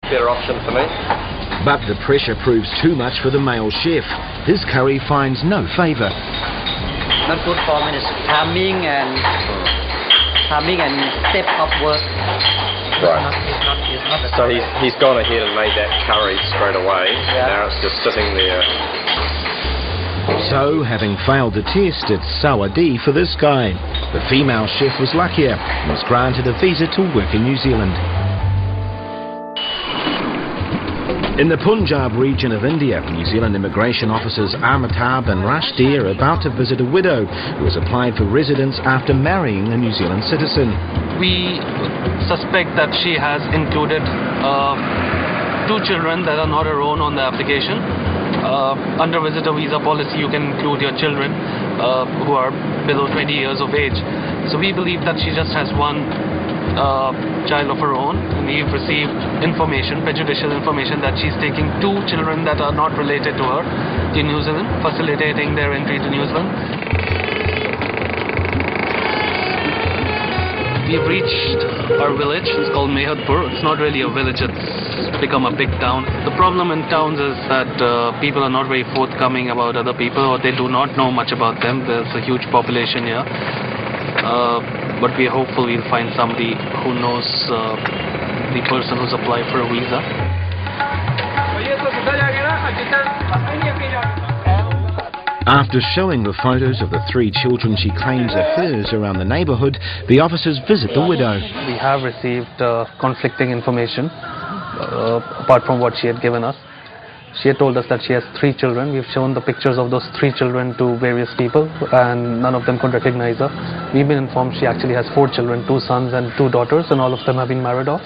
Better option for me. But the pressure proves too much for the male chef. His curry finds no favour. Not good for me. It's timing and step of work. Right. So he's gone ahead and made that curry straight away. Yeah. Now it's just sitting there. So, having failed the test, it's Sawadi for this guy. The female chef was luckier and was granted a visa to work in New Zealand. In the Punjab region of India, New Zealand immigration officers Amitabh and Rashdi are about to visit a widow who has applied for residence after marrying a New Zealand citizen. We suspect that she has included 2 children that are not her own on the application. Under visitor visa policy, you can include your children who are below 20 years of age. So we believe that she just has one child of her own. We've received information, prejudicial information, that she's taking 2 children that are not related to her to New Zealand, facilitating their entry to New Zealand. We've reached our village. It's called Mehadpur. It's not really a village, it's become a big town. The problem in towns is that people are not very forthcoming about other people, or they do not know much about them. There's a huge population here. But we are hopeful we'll find somebody who knows the person who's applied for a visa. After showing the photos of the 3 children she claims are hers around the neighbourhood, the officers visit the widow. We have received conflicting information, apart from what she had given us. She had told us that she has 3 children. We've shown the pictures of those 3 children to various people, and none of them could recognize her. We've been informed she actually has 4 children, 2 sons and 2 daughters, and all of them have been married off.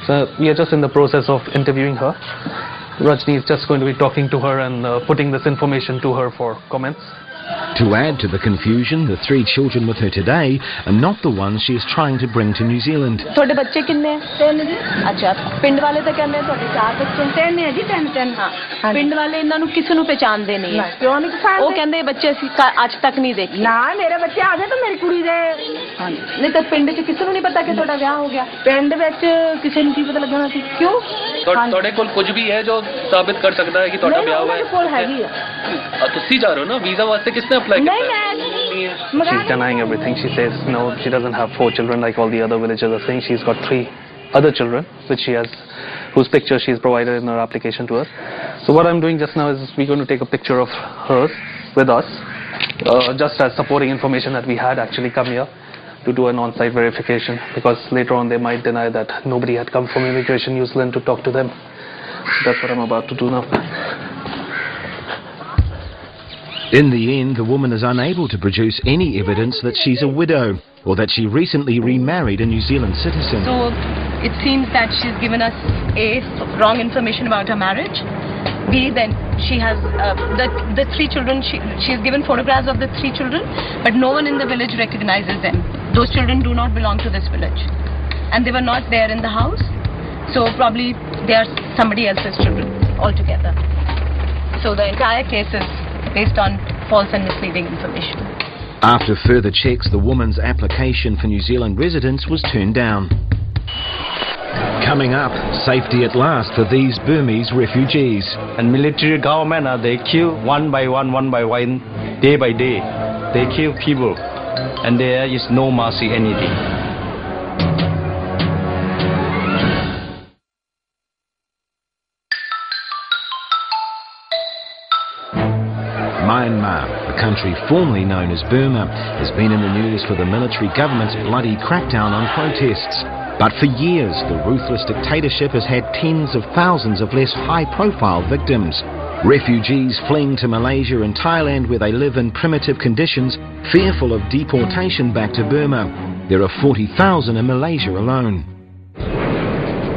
So we are just in the process of interviewing her. Rajni is just going to be talking to her and putting this information to her for comments. To add to the confusion, the 3 children with her today are not the ones she is trying to bring to New Zealand. ਤੁਹਾਡੇ ਬੱਚੇ ਕਿੰਨੇ ਆ? 3 ਜੀ। ਅੱਛਾ, ਪਿੰਡ ਵਾਲੇ ਤਾਂ ਕਹਿੰਦੇ ਤੁਹਾਡੇ 4 ਬੱਚੇ। 3 ਹੈ ਜੀ, 3 ਹਾਂ। ਪਿੰਡ ਵਾਲੇ ਇਹਨਾਂ ਨੂੰ ਕਿਸੇ ਨੂੰ ਪਛਾਣਦੇ ਨਹੀਂ। ਕਿਉਂ ਨਹੀਂ ਪਛਾਣਦੇ? ਉਹ ਕਹਿੰਦੇ ਬੱਚੇ ਅਸੀਂ ਅੱਜ ਤੱਕ ਨਹੀਂ ਦੇਖੇ। ਨਾ, ਮੇਰੇ ਬੱਚੇ ਆ ਗਏ ਤਾਂ ਮੇਰੀ ਕੁੜੀ ਦੇ। ਨਹੀਂ ਤਾਂ ਪਿੰਡ 'ਚ ਕਿਸੇ ਨੂੰ ਨਹੀਂ ਪਤਾ ਕਿ ਤੁਹਾਡਾ ਵਿਆਹ ਹੋ ਗਿਆ। ਪਿੰਡ ਵਿੱਚ ਕਿਸੇ ਨੂੰ ਕੀ ਪਤਾ ਲੱਗਣਾ ਸੀ? ਕਿਉਂ? ਤੁਹਾਡੇ ਕੋਲ ਕੁਝ ਵੀ ਹੈ ਜੋ ਸਾਬਿਤ ਕਰ ਸਕਦਾ ਹੈ ਕਿ ਤੁਹਾਡਾ ਵਿਆਹ ਹੋਇਆ ਹੈ? ਮੇਰੇ ਕੋਲ ਹੈਗੀ ਆ। ਤੁਸੀਂ ਜਾ ਰਹੇ ਹੋ ਨਾ ਵੀਜ਼ਾ ਵਾਸਤੇ? किसने अप्लाई किया? She's denying everything. She says no, she doesn't have 4 children like all the other villagers are saying. She's got 3 other children which she has, whose picture she's provided in her application to us. So what I'm doing just now is we're going to take a picture of hers with us, just as supporting information that we had actually come here to do an on-site verification, because later on they might deny that nobody had come from Immigration New Zealand to talk to them. So that's what I'm about to do now. In the end, the woman is unable to produce any evidence that she's a widow or that she recently remarried a New Zealand citizen. So it seems that she's given us A, wrong information about her marriage. B, then she has the 3 children. She has given photographs of the 3 children, but no one in the village recognizes them. Those children do not belong to this village, and they were not there in the house. So probably they are somebody else's children altogether. So the entire case is based on false and misleading information. After further checks, the woman's application for New Zealand residence was turned down. Coming up, safety at last for these Burmese refugees. And military government, they kill one by one, day by day. They kill people, and there is no mercy anything. Myanmar, a country formerly known as Burma, has been in the news for the military government's bloody crackdown on protests. But for years, the ruthless dictatorship has had tens of thousands of less high-profile victims. Refugees fleeing to Malaysia and Thailand, where they live in primitive conditions, fearful of deportation back to Burma. There are 40,000 in Malaysia alone.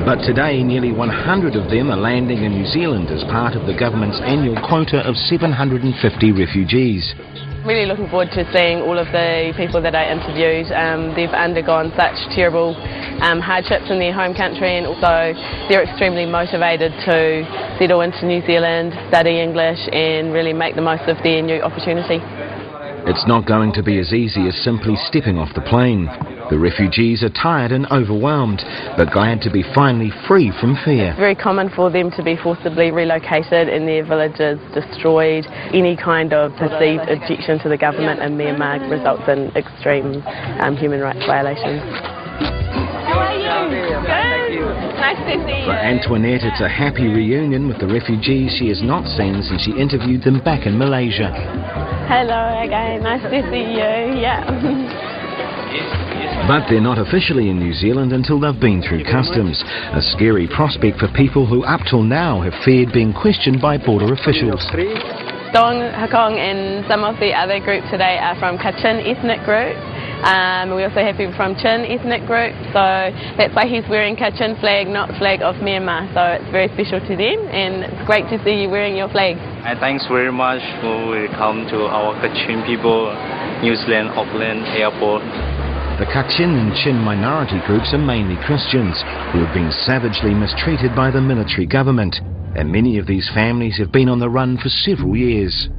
But today, nearly 100 of them are landing in New Zealand as part of the government's annual quota of 750 refugees. Really looking forward to seeing all of the people that I interviewed. They've undergone such terrible hardships in their home country, and also they're extremely motivated to settle into New Zealand, study English and really make the most of their new opportunity. It's not going to be as easy as simply stepping off the plane. The refugees are tired and overwhelmed, but glad to be finally free from fear. It's very common for them to be forcibly relocated and their villages destroyed. Any kind of perceived objection to the government in Myanmar results in extreme human rights violations. How are you? Good. Nice to see you. For Antoinette, it's a happy reunion with the refugees she has not seen since she interviewed them back in Malaysia. Hello again, nice to see you. Yeah. But they're not officially in New Zealand until they've been through customs, a scary prospect for people who up till now have feared being questioned by border officials. Dong, Hakong and some of the other groups today are from Kachin ethnic group. We also have people from Chin ethnic group, so that's why he's wearing Kachin flag, not flag of Myanmar, so it's very special to them and it's great to see you wearing your flag. Thanks very much for welcome to our Kachin people, New Zealand Auckland Airport. The Kachin and Chin minority groups are mainly Christians who have been savagely mistreated by the military government, and many of these families have been on the run for several years.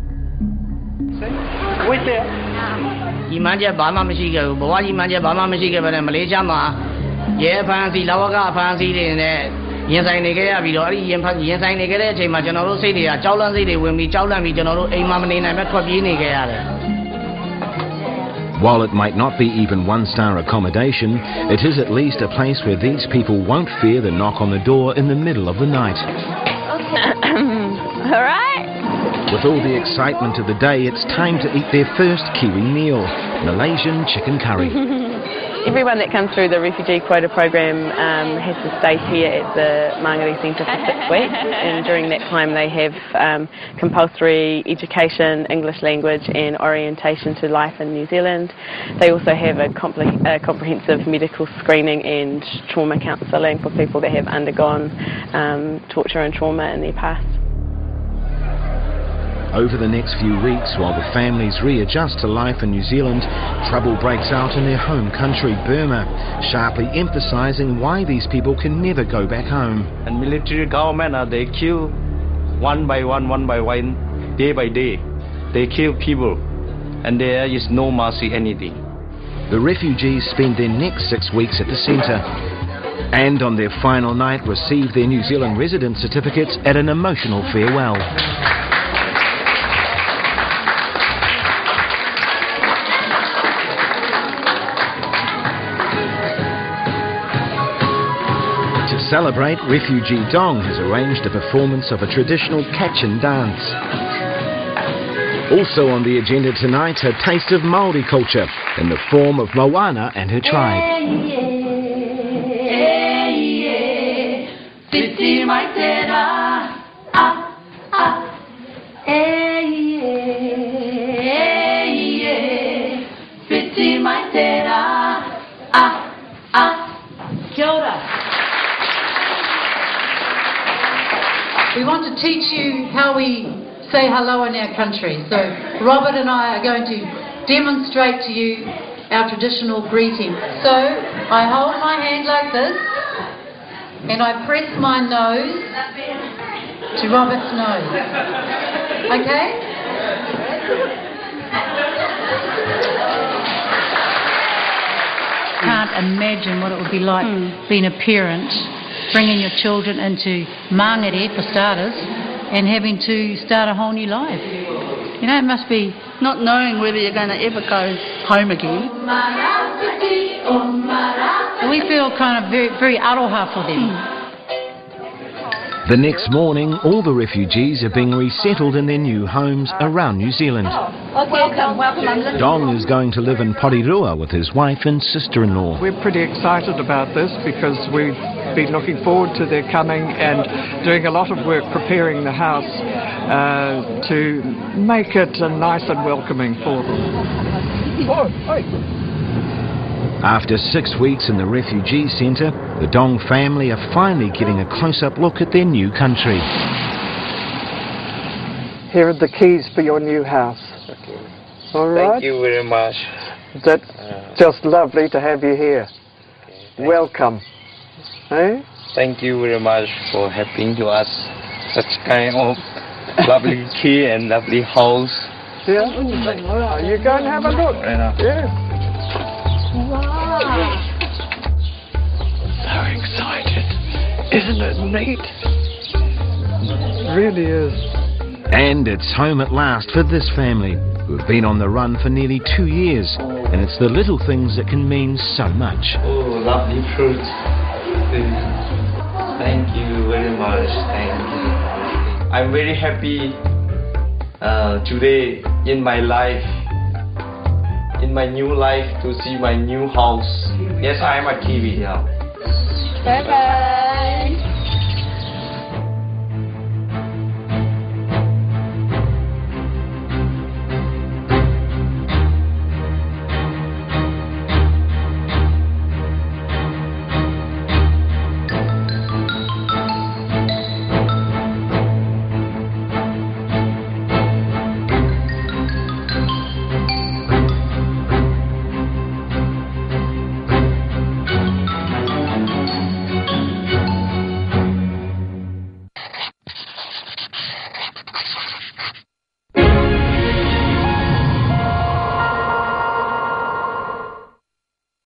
While it might not be even one-star accommodation, it is at least a place where these people won't fear the knock on the door in the middle of the night. All right. With all the excitement of the day, it's time to eat their first Kiwi meal, Malaysian chicken curry. Everyone that comes through the refugee quota program has to stay here at the Mangere Centre for 6 weeks, and during that time they have compulsory education, English language and orientation to life in New Zealand. They also have a comprehensive medical screening and trauma counselling for people that have undergone torture and trauma in their past. Over the next few weeks, while the families readjust to life in New Zealand, trouble breaks out in their home country, Burma, sharply emphasising why these people can never go back home. And military government, they kill one by one, day by day. They kill people, and there is no mercy anything. The refugees spend their next 6 weeks at the centre, and on their final night receive their New Zealand residence certificates at an emotional farewell. To celebrate, Refugee Dong has arranged a performance of a traditional Kachin dance. Also on the agenda tonight, a taste of Māori culture in the form of Moana and her tribe. Kia ora. We want to teach you how we say hello in our country. So Robert and I are going to demonstrate to you our traditional greeting. So I hold my hand like this and I press my nose to Robert's nose. Okay? Can't imagine what it would be like being a parent, bringing your children into Mangere for starters and having to start a whole new life. You know, it must be not knowing whether you're going to ever go home again. We feel kind of very, very aroha for them. The next morning, all the refugees are being resettled in their new homes around New Zealand. Welcome. Dong is going to live in Porirua with his wife and sister-in-law. We're pretty excited about this because we've been looking forward to their coming and doing a lot of work preparing the house to make it nice and welcoming for them. After 6 weeks in the refugee centre, the Dong family are finally getting a close-up look at their new country. Here are the keys for your new house. Okay. All right. Thank you very much. That's just lovely to have you here. Okay, welcome. Hey? Thank you very much for helping to us such kind of lovely key and lovely house. Yeah? You go and have a look. Right now. Yeah. Wow. Isn't it neat? It really is. And it's home at last for this family, who've been on the run for nearly 2 years, and it's the little things that can mean so much. Oh, lovely fruit. Thank you very much. Thank you. I'm very happy today in my life, in my new life, to see my new house. Yes, I am a Kiwi now. Bye bye.